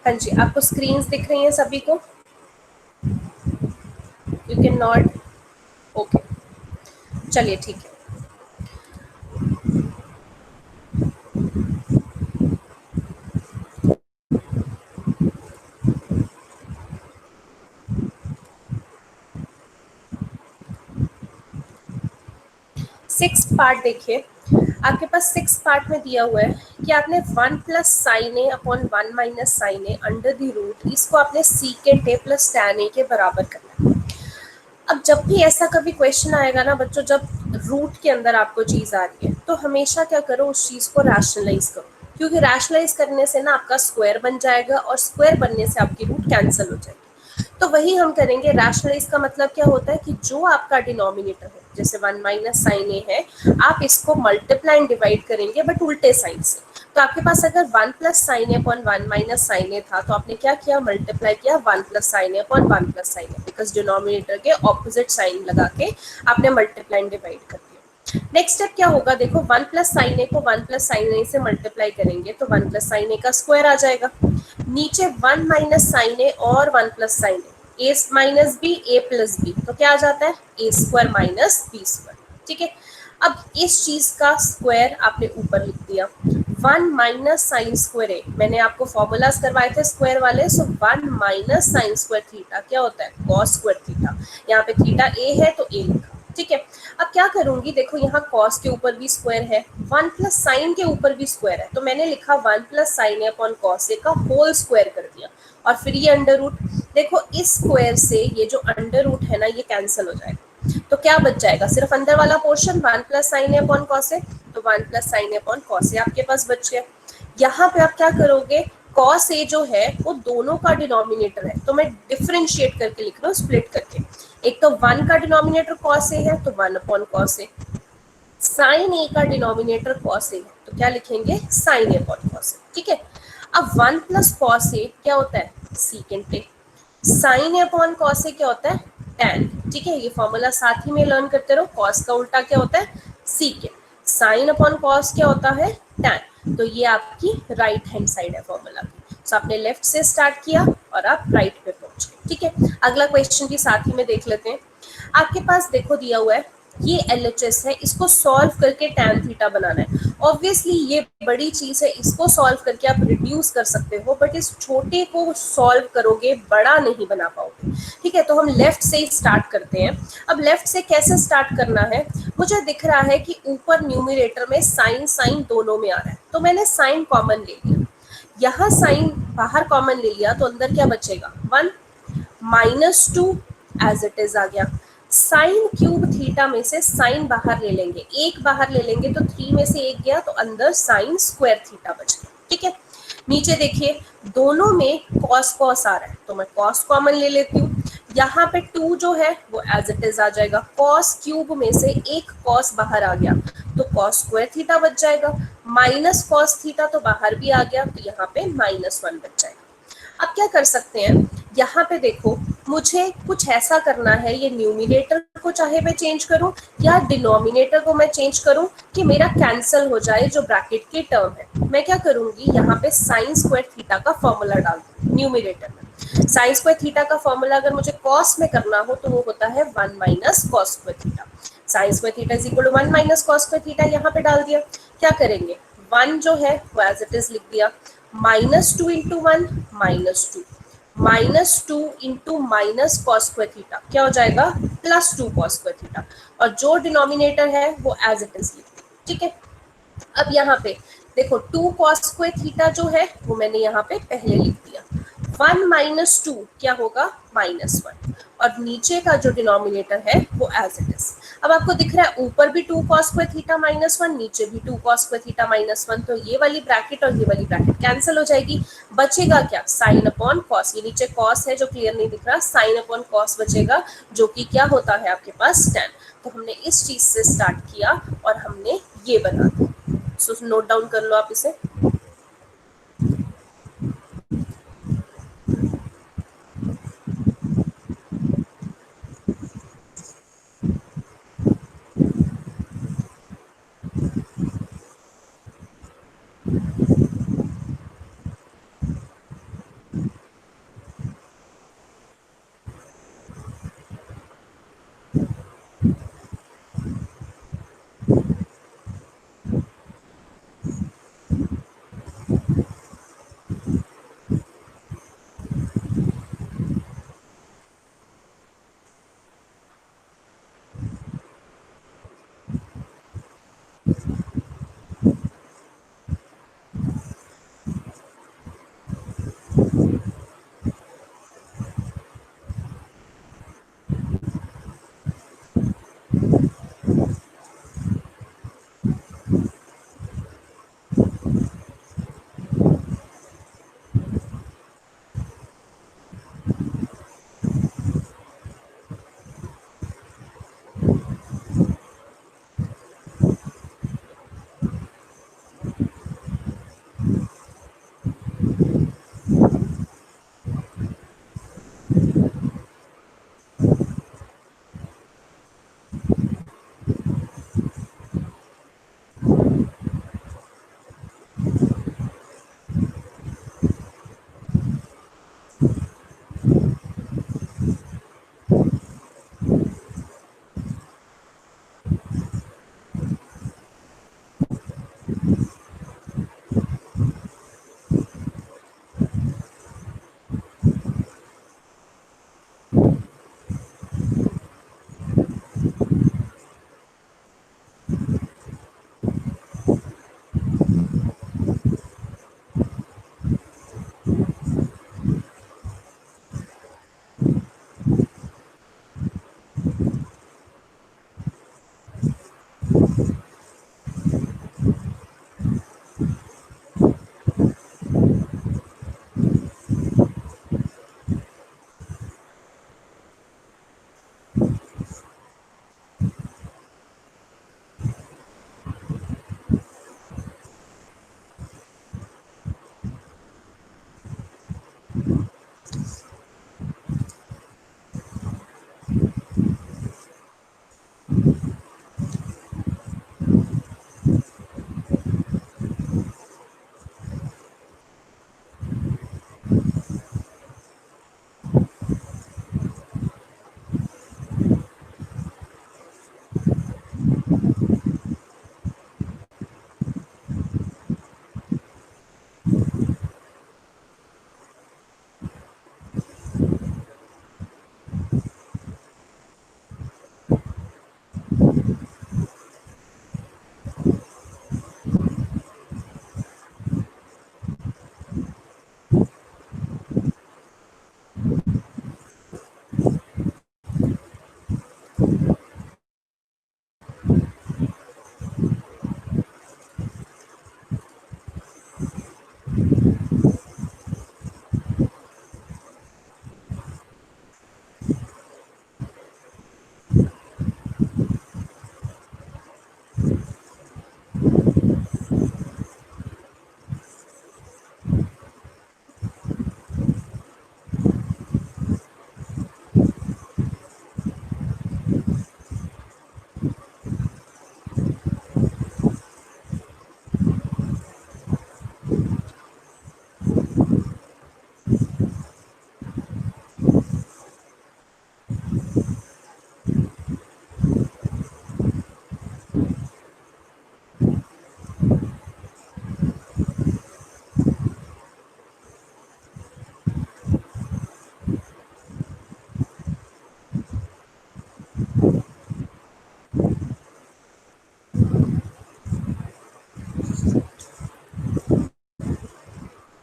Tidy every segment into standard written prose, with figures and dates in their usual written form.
हाँ जी, आपको स्क्रीन्स दिख रही हैं सभी को? You can not. ओके, चलिए ठीक है। सिक्स पार्ट देखिए, आपके पास सिक्स पार्ट में दिया हुआ है कि आपने 1 plus sine A upon 1 minus sine A under the root, इसको आपने secant A plus tan A के बराबर करना है। अब जब भी ऐसा कभी क्वेश्चन आएगा ना बच्चों, जब रूट के अंदर आपको चीज आ रही है तो हमेशा क्या करो, उस चीज को रैशनलाइज करो, क्योंकि रैशनलाइज करने से ना आपका स्क्वायर बन जाएगा और स्क्वायर बनने से आपकी रूट कैंसिल हो जाएगी। तो वही हम करेंगे। रैशनलाइज का मतलब क्या होता है कि जो आपका डिनोमिनेटर है, जैसे 1 माइनस साइन ए है, आप इसको मल्टीप्लाई एंड डिवाइड करेंगे बट उल्टे साइन से। तो आपके पास अगर 1 plus sine A upon 1 minus sine A था, तो आपने क्या किया, मल्टीप्लाई किया 1 plus sine A upon 1 plus sine A, because denominator के ऑपोजिट साइन लगा के आपने मल्टीप्लाई एंड डिवाइड कर दिया। नेक्स्ट स्टेप क्या होगा, देखो 1 प्लस साइन ए को 1 प्लस साइन ए से मल्टीप्लाई करेंगे तो 1 प्लस साइन ए का स्क्वायर आ जाएगा। नीचे 1 माइनस साइन ए और 1 प्लस साइन ए माइनस बी ए प्लस बी, तो क्या आ जाता है, ए स्क्वायर माइनस बी स्क्वायर। ठीक है, अब इस चीज का स्क्वायर आपने ऊपर लिख दिया। 1 माइनस साइन स्क्वायर ए, मैंने आपको फॉर्मूलाज करवाए थे स्क्वायर वाले, सो 1 माइनस साइन स्क्वायर थीटा क्या होता है, कॉस स्क्वायर थीटा। यहाँ पे थीटा ए है तो ए लिखा। ठीक है, अब क्या करूंगी, देखो यहाँ कॉस के ऊपर भी स्क्वायर है, 1 प्लस साइन के ऊपर भी स्क्वायर है, तो मैंने लिखा 1 plus sine A upon cos A का होल स्क्वायर कर दिया, और फिर ये अंडर रूट। देखो इस स्क्वायर से ये जो अंडर रूट है ना, ये कैंसिल हो जाएगा, तो क्या बच जाएगा, सिर्फ अंदर वाला portion 1 plus sine A upon cos ए, तो 1 plus sine A upon cos ए आपके पास बच गया। यहाँ पे आप क्या करोगे, कॉस ए जो है वो दोनों का डिनोमिनेटर है, तो मैं डिफरेंशिएट करके लिख रहा हूँ, स्प्लिट करके। एक तो 1 का डिनोमिनेटर कॉस ए है तो 1 upon cos A, sine A का डिनोमिनेटर कॉस ए है तो क्या लिखेंगे, साइन ए अपॉन कॉस ए। ठीक है, अब 1 प्लस कॉस ए क्या होता है, secant A, sine A upon cos A क्या होता है, टैन। ठीक है, ये फॉर्मूला साथ ही में लर्न करते रहो। कॉस का उल्टा क्या होता है, सीकेंट, साइन अपॉन कॉस क्या होता है, टैन। तो ये आपकी राइट हैंड साइड है फॉर्मूला की। तो आपने लेफ्ट से स्टार्ट किया और आप राइट पे पहुंच गए। ठीक है, अगला क्वेश्चन भी साथ ही में देख लेते हैं। आपके पास देखो दिया हुआ है ये LHS है, इसको सॉल्व करके tan थीटा बनाना है। ऑब्वियसली ये बड़ी चीज है, इसको सॉल्व करके आप रिड्यूस कर सकते हो, बट इस छोटे को सॉल्व करोगे बड़ा नहीं बना पाओगे। ठीक है, तो हम लेफ्ट से ही स्टार्ट करते हैं। अब लेफ्ट से कैसे स्टार्ट करना है, मुझे दिख रहा है कि ऊपर न्यूमरेटर में साइन साइन दोनों में आ रहा है, तो मैंने साइन कॉमन ले लिया। यहाँ साइन बाहर कॉमन ले लिया तो अंदर क्या बचेगा, 1 माइनस 2 एज इट इज आ गया। साइन क्यूब थीटा में से साइन बाहर ले लेंगे, एक बाहर ले लेंगे तो 3 में से एक गया, तो अंदर साइन स्क्वायर थीटा बच गया। ठीक है, नीचे देखिए दोनों में कॉस कॉस आ रहा है, तो मैं कॉस कॉमन ले लेती हूँ। यहाँ पे 2 जो है वो एज इट इज आ जाएगा। कॉस क्यूब में से एक कॉस बाहर आ गया तो कॉस स्क्वायर थीटा बच जाएगा। माइनस कॉस थीटा तो बाहर भी आ गया, तो यहाँ पे -1 बच जाएगा। अब क्या कर सकते हैं, यहाँ पे देखो मुझे कुछ ऐसा करना है, ये न्यूमिनेटर को चाहे मैं चेंज करूं या डिनोमिनेटर को मैं चेंज करूं कि मेरा कैंसिल हो जाए जो ब्रैकेट के टर्म है। मैं क्या करूंगी, यहाँ पे साइन स्क्वायर थीटा का फॉर्मूला डाल दूं न्यूमिनेटर में। साइन स्क्वायर थीटा का फॉर्मूला अगर मुझे कॉस में करना हो तो वो होता है 1 minus cos square theta. Sine square theta is equal to 1 minus cos square theta, यहाँ पे डाल दिया। क्या करेंगे, 1 जो है वो एज इट इज लिख दिया, -2 into 1 -2, -2 into minus cos square theta क्या हो जाएगा, +2 कॉस स्क्वायर थीटा, और जो डिनोमिनेटर है वो एज इट इज लिख दिया। ठीक है, अब यहाँ पे देखो 2 कॉस स्क्वायर थीटा जो है वो मैंने यहाँ पे पहले लिख दिया। 1 माइनस 2 क्या होगा, -1, और नीचे का जो डिनोमिनेटर है वो एज इट इज। अब आपको दिख रहा है ऊपर भी 2 कॉस स्क्वायर थीटा -1, नीचे भी 2 कॉस स्क्वायर थीटा -1, तो ये वाली ब्रैकेट और ये वाली ब्रैकेट कैंसिल हो जाएगी। बचेगा क्या, साइन अपॉन कॉस, ये नीचे कॉस है जो क्लियर नहीं दिख रहा, साइन अपॉन कॉस बचेगा, जो कि क्या होता है आपके पास tan। तो हमने इस चीज से स्टार्ट किया और हमने ये बना दिया। सो नोट डाउन कर लो आप इसे।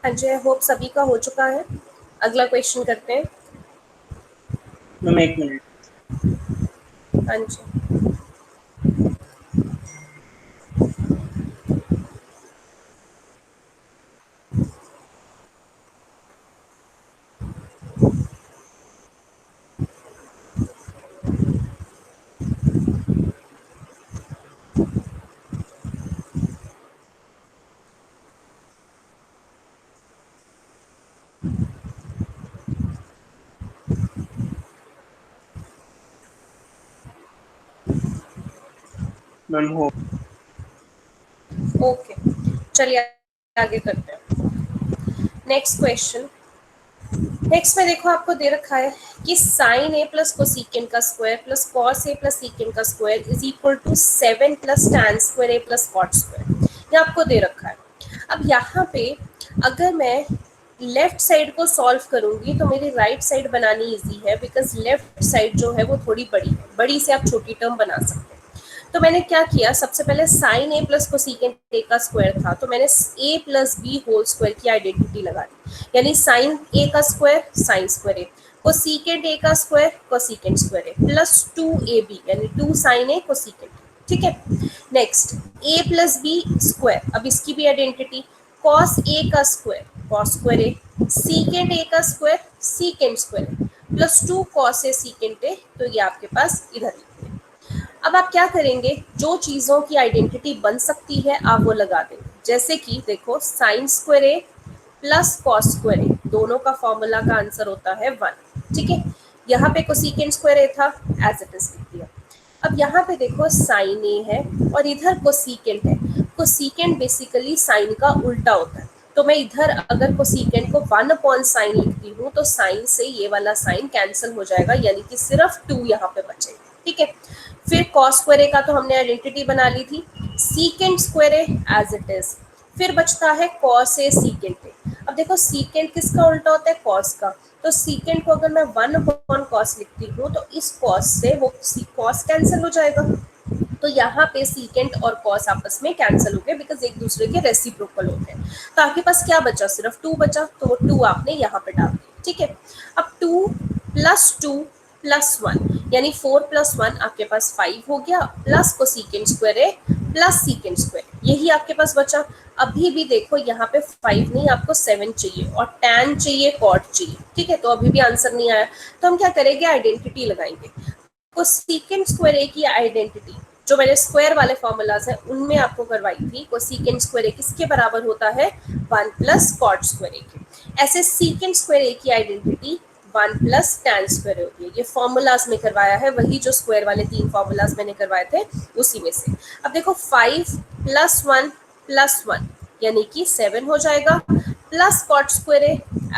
हाँ जी, आई होप सभी का हो चुका है। अगला क्वेश्चन करते हैं। मैम एक मिनट। हाँ जी, मैम हो। ओके, चलिए आगे करते हैं। Next question. नेक्स्ट में देखो आपको दे रखा है कि साइन ए प्लस कोसिकेंट का square plus cos A plus secant का square is equal to 7 plus tan square A plus cot square. ये आपको दे रखा है। अब यहाँ पे अगर मैं लेफ्ट साइड को सॉल्व करूंगी तो मेरी राइट साइड बनानी इजी है, बिकॉज लेफ्ट साइड जो है वो थोड़ी बड़ी है। बड़ी से आप छोटी टर्म बना सकते हैं। तो मैंने क्या किया, सबसे पहले sine A plus cosecant A का स्क्वायर था, तो मैंने A plus B whole square की आइडेंटिटी लगा दी, यानी साइन ए का square sine square A, cosecant A का square cosecant square A plus 2ab यानी 2 साइन ए कोसिकेंट। ठीक है। Next A plus B square, अब इसकी भी आइडेंटिटी, कॉस ए का square cos square A, secant A का square secant square plus 2 cos A secant ए। तो ये आपके पास इधर लिखते हैं। अब आप क्या करेंगे, जो चीज़ों की आइडेंटिटी बन सकती है आप वो लगा देंगे। जैसे कि देखो sign square A plus cos square ए, दोनों का फॉर्मूला का आंसर होता है 1। ठीक है। यहाँ पे कोसिकेंट स्क्वायर ए था, एज इट इज लिख दिया। अब यहाँ पे देखो साइन ए है और इधर कोसिकेंट है। कोसिकेंट बेसिकली साइन का उल्टा होता है, तो मैं इधर अगर कोसिकेंट को 1/sin लिखती हूँ तो साइन से ये वाला साइन कैंसिल हो जाएगा, यानी कि सिर्फ 2 यहाँ पे बचेगा। ठीक है। फिर कॉस स्क्वायर ए का तो हमने आइडेंटिटी बना ली थी, secant square A as it is. फिर बचता है कॉस ए सीकेंट ए। अब देखो सीकेंट किसका उल्टा होता है, कॉस का, तो सीकेंट को अगर मैं 1/cos लिखती हूँ तो इस कॉस से वो कॉस कैंसिल हो जाएगा। तो यहाँ पे सीकेंट और कॉस आपस में कैंसिल हो गए, बिकॉज एक दूसरे के रेसिप्रोकल होते हैं। तो आपके पास क्या बचा, सिर्फ 2 बचा, तो वो 2 आपने यहाँ पे डाल दिया। ठीक है। अब 2 प्लस 2 प्लस 1 यानी 4 प्लस 1 आपके पास 5 हो गया, plus cosecant square A plus secant square, यही आपके पास बचा। अभी भी देखो यहाँ पे 5 नहीं, आपको 7 चाहिए और tan चाहिए, cot चाहिए। ठीक है। तो अभी भी आंसर नहीं आया, तो हम क्या करेंगे, आइडेंटिटी लगाएंगे। कोसिकेंट स्क्वायर ए की आइडेंटिटी जो मैंने स्क्वायर वाले फॉर्मूलाज हैं उनमें आपको करवाई थी, कोसिकेंट स्क्वायर ए किसके बराबर होता है, 1 प्लस कॉट स्क्वायर ए के। ऐसे सीकेंट स्क्वायर ए की आइडेंटिटी 1 प्लस टैन स्क्वायर होती है। ये फॉर्मूलाज में करवाया है, वही जो स्क्वायर वाले 3 फॉर्मूलाज मैंने करवाए थे उसी में से। अब देखो 5 प्लस 1 प्लस 1 यानी कि 7 हो जाएगा, plus cot square A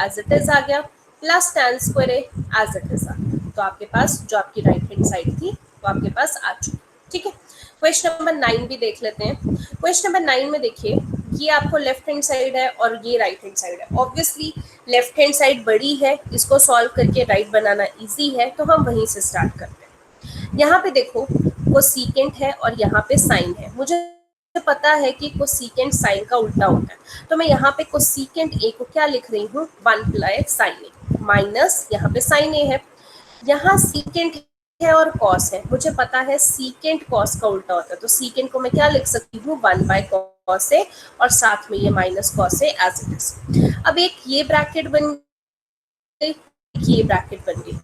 as it is आ गया, plus tan square A as it is आ गया। तो आपके पास जो आपकी राइट हैंड साइड थी वो आपके पास आ चुकी। ठीक है। क्वेश्चन नंबर 9 भी देख लेते हैं। क्वेश्चन नंबर 9 में देखिए, ये आपको लेफ्ट हैंड साइड है और ये राइट हैंड साइड है। ऑब्वियसली लेफ्ट हैंड साइड बड़ी है, इसको सॉल्व करके राइट बनाना इजी है, तो हम वहीं से स्टार्ट करते हैं। यहाँ पे देखो कोसिकेंट है और यहाँ पे साइन है। मुझे पता है कि कोसिकेंट साइन का उल्टा होता है, तो मैं यहाँ पे कोसिकेंट ए को क्या लिख रही हूँ, 1 प्लस साइन ए माइनस यहाँ पे साइन ए है। यहाँ सीकेंट है और कॉस है, मुझे पता है सीकेंट कॉस का उल्टा होता है, तो सीकेंट को मैं क्या लिख सकती हूँ, 1/cos ए और साथ में ये minus cos A as it is. अब एक ये ब्रैकेट बन गई, एक ये ब्रैकेट बन गई।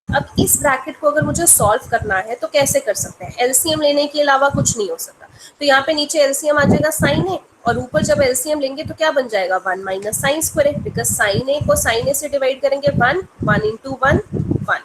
अब इस ब्रैकेट को अगर मुझे सॉल्व करना है तो कैसे कर सकते हैं, एलसीएम लेने के अलावा कुछ नहीं हो सकता। तो यहाँ पे नीचे एलसीएम आ जाएगा साइन ए, और ऊपर जब एलसीएम लेंगे तो क्या बन जाएगा, 1 minus sine square A, because sine A को साइन ए से डिवाइड करेंगे 1, 1 इंटू 1 1।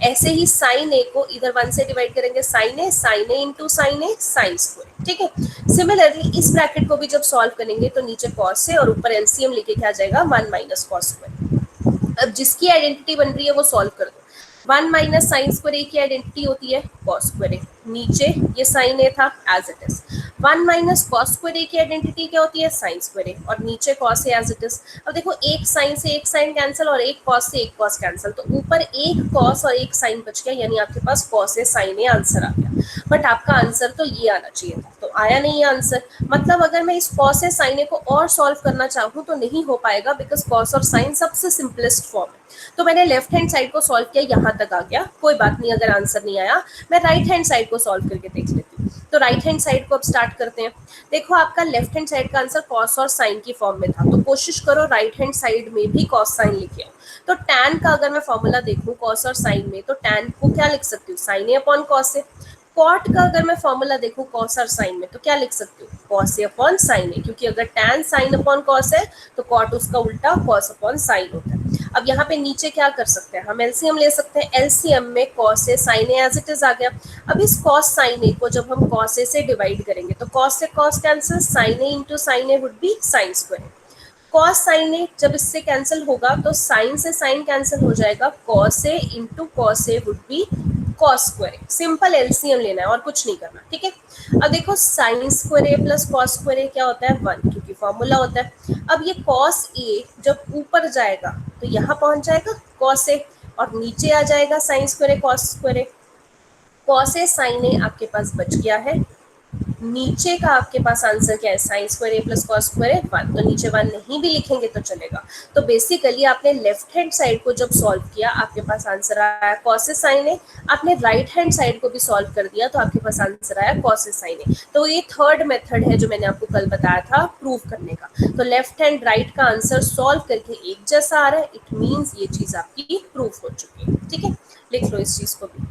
ऐसे ही साइन ए को इधर 1 से डिवाइड करेंगे sign A into sine A sine square. ठीक है। सिमिलरली इस ब्रैकेट को भी जब सॉल्व करेंगे तो नीचे कॉस से और ऊपर एलसीएम लेके क्या आ जाएगा, 1 माइनस कॉस स्क्वायर। अब जिसकी आइडेंटिटी बन रही है वो सॉल्व कर दो। 1 माइनस साइन स्क्वायर ए की आइडेंटिटी होती है कॉस स्क्वायर ए, नीचे ये साइन ए था as it is. 1 minus cos square A की आइडेंटिटी क्या होती है, साइन स्क्वायर ए, और नीचे cos A as it is. अब देखो एक साइन से एक साइन कैंसिल और एक कॉस से एक कॉस कैंसिल, तो ऊपर एक कॉस और एक साइन बच गया, यानी आपके पास cos A sine A answer आ गया। बट आपका आंसर तो ये आना चाहिए था, तो आया नहीं है आंसर। मतलब अगर मैं इस कॉस ए साइन ए को और सॉल्व करना चाहूँ तो नहीं हो पाएगा, बिकॉज कॉस और साइन सबसे सिंपलेस्ट फॉर्म है। तो मैंने लेफ्ट हैंड साइड को सॉल्व किया, यहाँ तक आ गया, कोई बात नहीं, अगर आंसर नहीं आया मैं राइट हैंड साइड को सॉल्व करके देख लेती हूँ। तो राइट हैंड साइड को अब स्टार्ट करते हैं। देखो आपका लेफ्ट हैंड साइड का आंसर कॉस और साइन की फॉर्म में था, तो कोशिश करो राइट हैंड साइड में भी कॉस साइन लिखे आओ। तो टैन का अगर मैं फॉर्मूला देखूं कॉस और साइन में, तो टैन को क्या लिख सकती हूँ, sign A upon cos A. Cot का अगर मैं फॉर्मूला देखूं कॉस और साइन में, तो क्या लिख सकती हूँ, कॉस ए अपॉन साइन ए, क्योंकि अगर टैन साइन अपॉन कॉस है तो कॉट उसका उल्टा कॉस अपॉन साइन होता है। अब यहाँ पे नीचे क्या कर सकते हैं, हम एलसीएम ले सकते हैं। एलसीएम में cos A sine A as it is आ गया। अब इस कॉस साइन ए को जब हम कॉस ए से डिवाइड करेंगे तो कॉस से cos cancel, sine A into sine A would be sine square. Cos sine A जब इससे कैंसिल होगा तो साइन से साइन कैंसिल हो जाएगा, cos A into cos A would B cos square. Simple LCM लेना है और कुछ नहीं करना, ठीक है। अब देखो sign square A plus cos square ए क्या होता है, 1, क्योंकि फॉर्मूला होता है। अब ये cos ए जब ऊपर जाएगा तो यहाँ पहुंच जाएगा cos ए, और नीचे आ जाएगा साइन स्क्वायर ए कॉस स्क्वायर ए। cos ए साइन ए आपके पास बच गया है। नीचे का आपके पास आंसर क्या है, sign square A plus cos square ए 1, तो नीचे 1 नहीं भी लिखेंगे तो चलेगा। तो बेसिकली आपने लेफ्ट हैंड साइड को जब सॉल्व किया आपके पास आंसर आया कॉस ए साइन ए। आपने राइट हैंड साइड को भी सॉल्व कर दिया तो आपके पास आंसर आया कॉस ए साइन ए। तो ये थर्ड मेथड है जो मैंने आपको कल बताया था प्रूव करने का। तो लेफ्ट हैंड राइट का आंसर सॉल्व करके एक जैसा आ रहा है, इट मीन्स ये चीज आपकी प्रूफ हो चुकी है, ठीक है। लिख लो इस चीज को भी।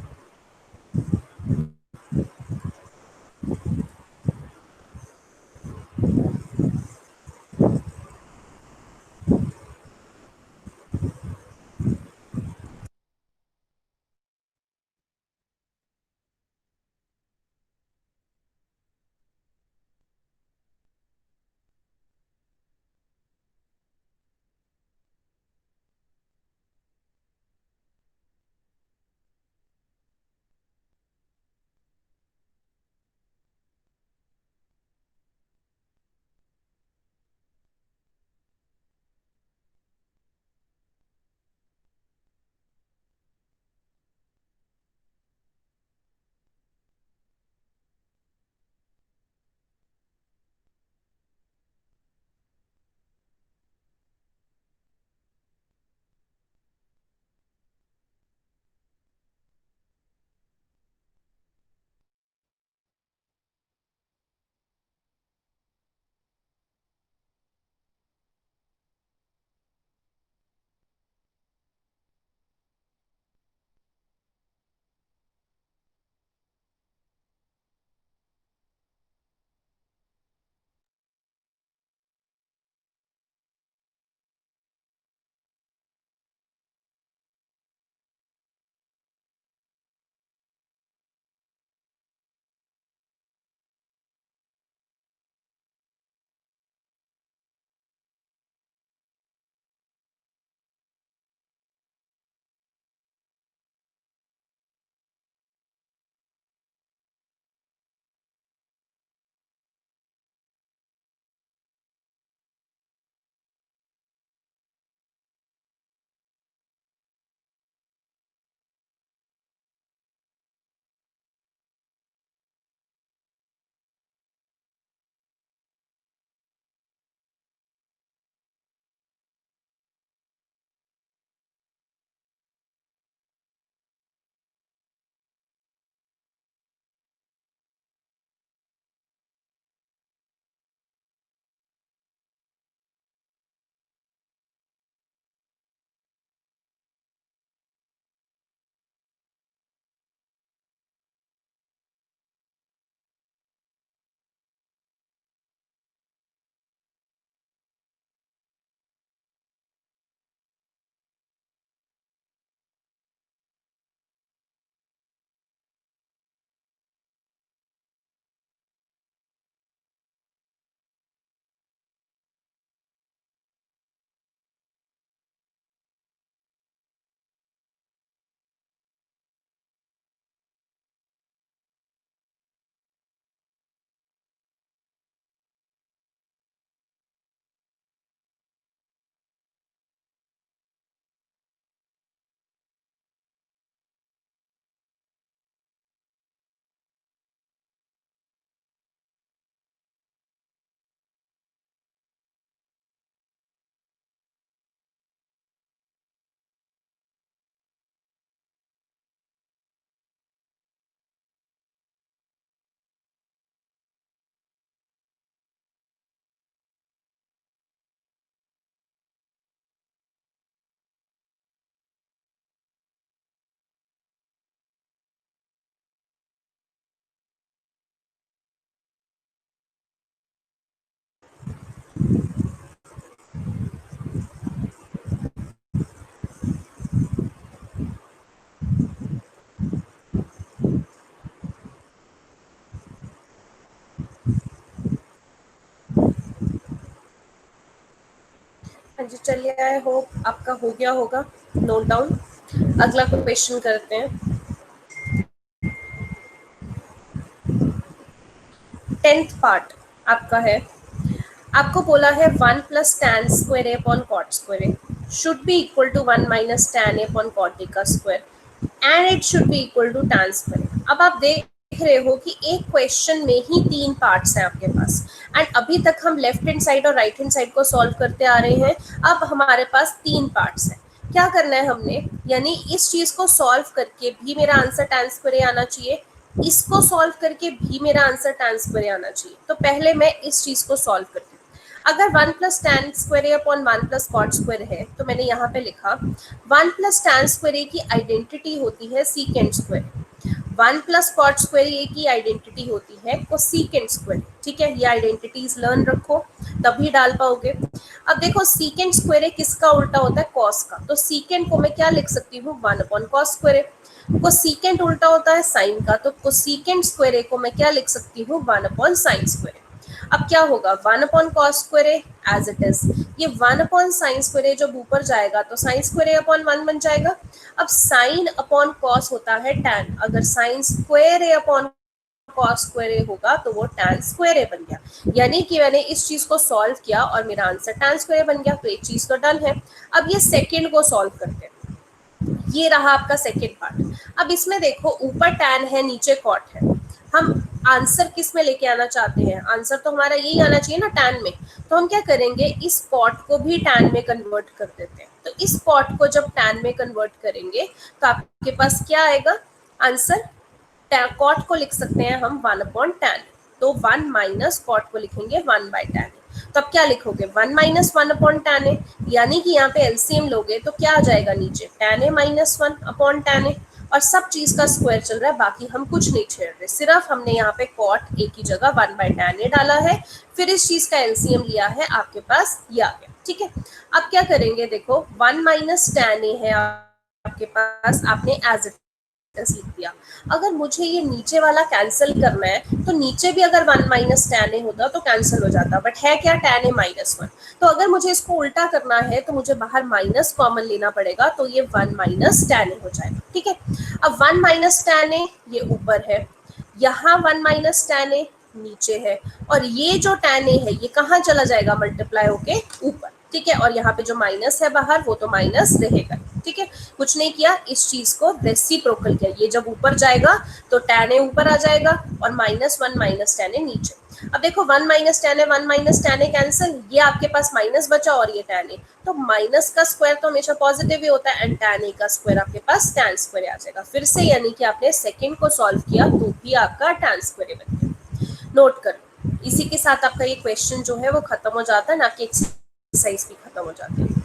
मुझे चलिए आई होप आपका हो गया होगा नोट डाउन। अगला क्वेश्चन करते हैं। 10th पार्ट आपका है। आपको बोला है 1 plus tan square A upon cot square A should be equal to 1 minus tan A upon cot A का स्क्वायर and it should be equal to tan square. अब आप देख रहे हो कि एक क्वेश्चन में ही 3 पार्ट्स हैं आपके पास एंड अभी तक हम लेफ्ट हैंड साइड और राइट हैंड साइड को सॉल्व करते आ रहे हैं। अब हमारे पास 3 पार्ट्स हैं। क्या करना है हमने, यानी इस चीज को सॉल्व करके भी मेरा आंसर टैन स्क्वायर आना चाहिए, इसको सॉल्व करके भी मेरा आंसर टैन स्क्वायर आना चाहिए। तो पहले मैं इस चीज को सॉल्व करती हूँ। अगर 1 plus tan square upon 1 plus cot square है तो मैंने यहाँ पे लिखा 1 प्लस टैन स्क्वायर की आइडेंटिटी होती है secant square, 1 plus cot square की आइडेंटिटी होती है कोसीकेंट स्क्वायर। ठीक है, ये आइडेंटिटीज लर्न रखो तभी डाल पाओगे। अब देखो सीकेंट स्क्वायर किसका उल्टा होता है, कॉस का, तो सीकेंट को मैं क्या लिख सकती हूँ 1 अपॉन कॉस स्क्वायर। कोसीकेंट उल्टा होता है साइन का, तो कोसीकेंट स्क्वायर को मैं क्या लिख सकती हूँ 1 अपॉन साइन स्क्वायर। अब क्या होगा 1 upon cos square as it is, ये 1 अपॉन साइन स्क्वायर जब ऊपर जाएगा तो साइन स्क्वायर अपॉन 1 बन जाएगा। अब साइन अपॉन कॉस होता है टैन, अगर sine square upon cos square होगा तो वो टैन स्क्वायर बन गया, यानी कि मैंने इस चीज को सॉल्व किया और मेरा आंसर टैन स्क्वायर बन गया। तो एक चीज तो डन है। अब ये सेकंड को सॉल्व करते हैं। ये रहा आपका सेकंड पार्ट। अब इसमें देखो ऊपर टैन है नीचे कॉट है, हम आंसर किस में लेके आना चाहते हैं, आंसर तो हमारा यही आना चाहिए ना टैन में। तो हम क्या करेंगे, इस कॉट को भी टैन में कन्वर्ट कर देते हैं। तो इस कॉट को जब टैन में कन्वर्ट करेंगे तो आपके पास क्या आएगा आंसर, कॉट को लिख सकते हैं हम 1 अपॉन टैन, तो 1 माइनस कॉट को लिखेंगे 1 बाय टैन। तो अब क्या लिखोगे 1 माइनस 1 अपॉन टैन ए, यानी कि यहाँ पे एलसीएम लोगे तो क्या आ जाएगा नीचे tan A minus 1 upon tan A, और सब चीज का स्क्वायर चल रहा है, बाकी हम कुछ नहीं छेड़ रहे, सिर्फ हमने यहाँ पे कॉट ए की जगह 1 बाय टैन ए डाला है, फिर इस चीज का एलसीएम लिया है, आपके पास ये आ गया। ठीक है, अब क्या करेंगे, देखो 1 माइनस टैन ए है आपके पास, आपने एज इट लिख दिया। अगर मुझे ये नीचे वाला कैंसिल करना है तो नीचे भी अगर 1 माइनस टैन ए होता तो कैंसिल हो जाता, बट है क्या टैन ए माइनस 1। तो अगर मुझे इसको उल्टा करना है तो मुझे बाहर माइनस कॉमन लेना पड़ेगा, तो ये 1 माइनस टैन ए हो जाएगा। ठीक है, अब 1 माइनस टैन ए ये ऊपर है, यहाँ 1 माइनस टैन ए नीचे है, और ये जो टैन ए है ये कहाँ चला जाएगा, मल्टीप्लाई होके ऊपर। ठीक है, और यहाँ पे जो माइनस है बाहर वो तो माइनस रहेगा। ठीक है, कुछ नहीं किया, इस चीज को रेसिप्रोकल किया, ये जब ऊपर जाएगा तो टैन ए ऊपर आ जाएगा और -1 माइनस टैन ए नीचे। अब देखो 1 माइनस टैन ए 1 माइनस टैन ए कैंसिल, ये आपके पास माइनस बचा और ये टैन ए, तो माइनस का स्क्वायर तो हमेशा पॉजिटिव ही होता है, एंड टैन ए का स्क्वायर आपके पास टैन स्क्वायर आ जाएगा। फिर से यानी कि आपने सेकंड को सॉल्व किया तो भी आपका टैन स्क्वायर बन गया। नोट करो, इसी के साथ आपका ये क्वेश्चन जो है वो खत्म हो जाता है, ना कि एक्सरसाइज भी खत्म हो जाती है।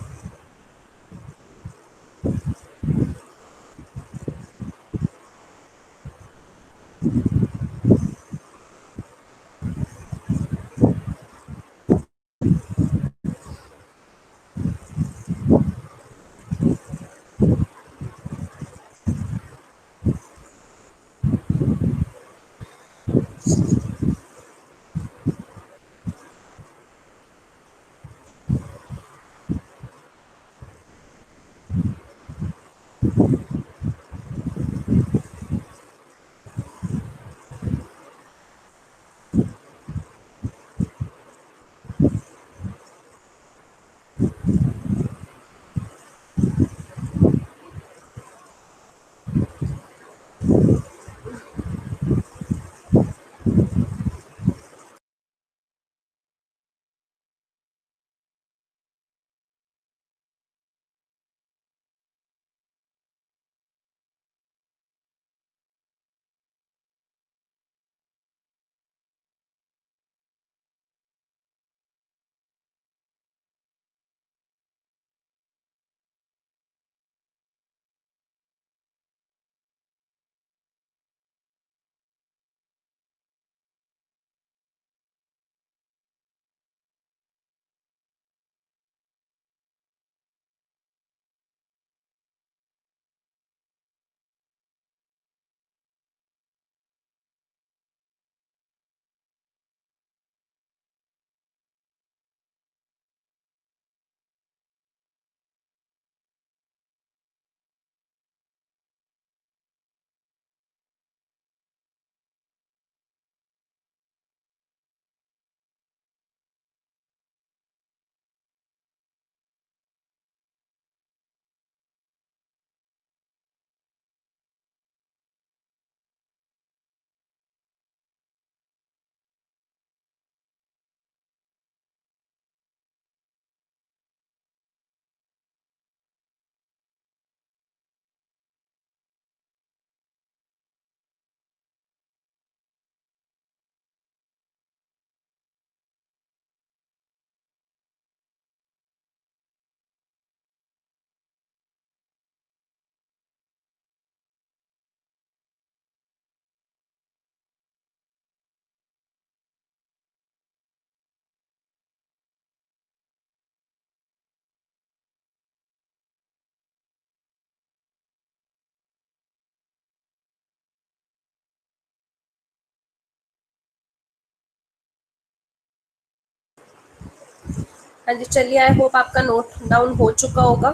हाँ जी, चलिए, आई होप आपका नोट डाउन हो चुका होगा।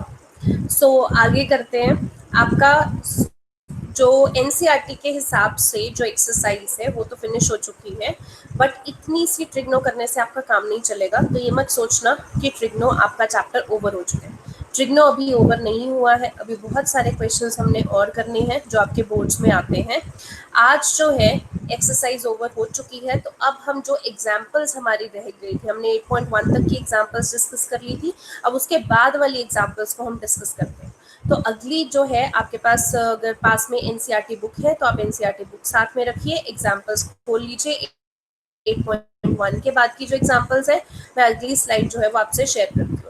सो आगे करते हैं। आपका जो एनसीईआरटी के हिसाब से जो एक्सरसाइज है वो तो फिनिश हो चुकी है, बट इतनी सी ट्रिग्नो करने से आपका काम नहीं चलेगा। तो ये मत सोचना कि ट्रिग्नो आपका चैप्टर ओवर हो चुका है। ट्रिग्नो अभी ओवर नहीं हुआ है, अभी बहुत सारे क्वेश्चंस हमने और करने हैं जो आपके बोर्ड्स में आते हैं। आज जो है एक्सरसाइज ओवर हो चुकी है, तो अब हम जो एग्जाम्पल्स हमारी रह गई थी, हमने 8.1 तक की एग्जाम्पल्स डिस्कस कर ली थी, अब उसके बाद वाली एग्जाम्पल्स को हम डिस्कस करते हैं। तो अगली जो है आपके पास, अगर पास में एनसीईआरटी बुक है तो आप एनसीईआरटी बुक साथ में रखिए, एग्जाम्पल्स खोल लीजिए। 8.1 के बाद की जो एग्जाम्पल्स है मैं अगली स्लाइड जो है वो आपसे शेयर करती हूँ।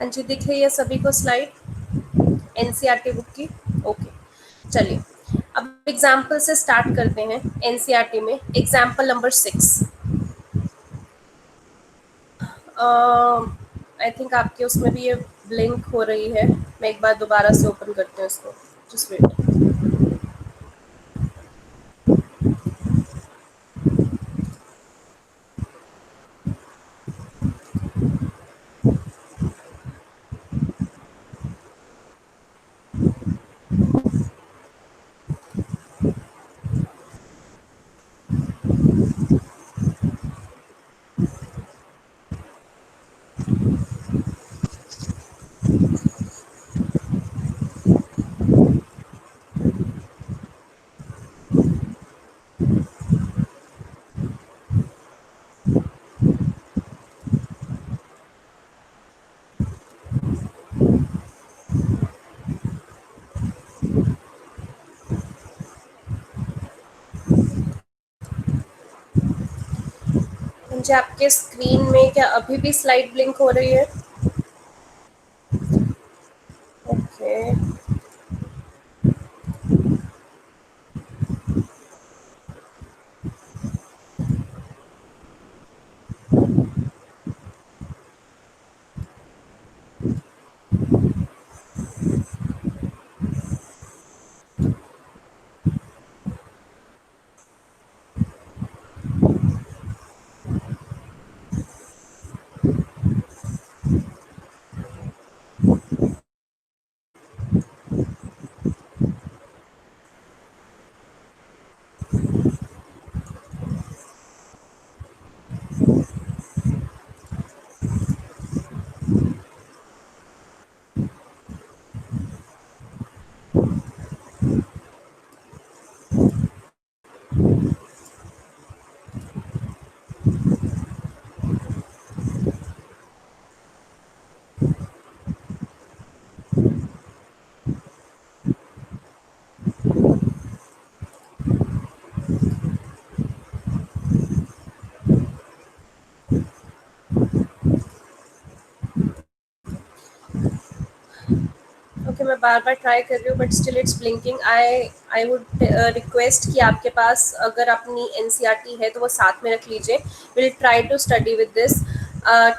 हाँ जी, दिख रही है सभी को स्लाइड एनसीईआरटी बुक की? ओके, चलिए अब एग्जाम्पल से स्टार्ट करते हैं। एनसीईआरटी में एग्जाम्पल नंबर 6, आई थिंक आपके उसमें भी ये ब्लिंक हो रही है। मैं एक बार दोबारा से ओपन करती हूँ इसको, जस्ट वेट। मुझे आपके स्क्रीन में क्या अभी भी स्लाइड ब्लिंक हो रही है? ओके, ओके, मैं बार बार ट्राई कर रही हूँ but still it's blinking. I would request कि आपके पास अगर अपनी एनसीईआरटी है तो वो साथ में रख लीजिए। Will try to study with this.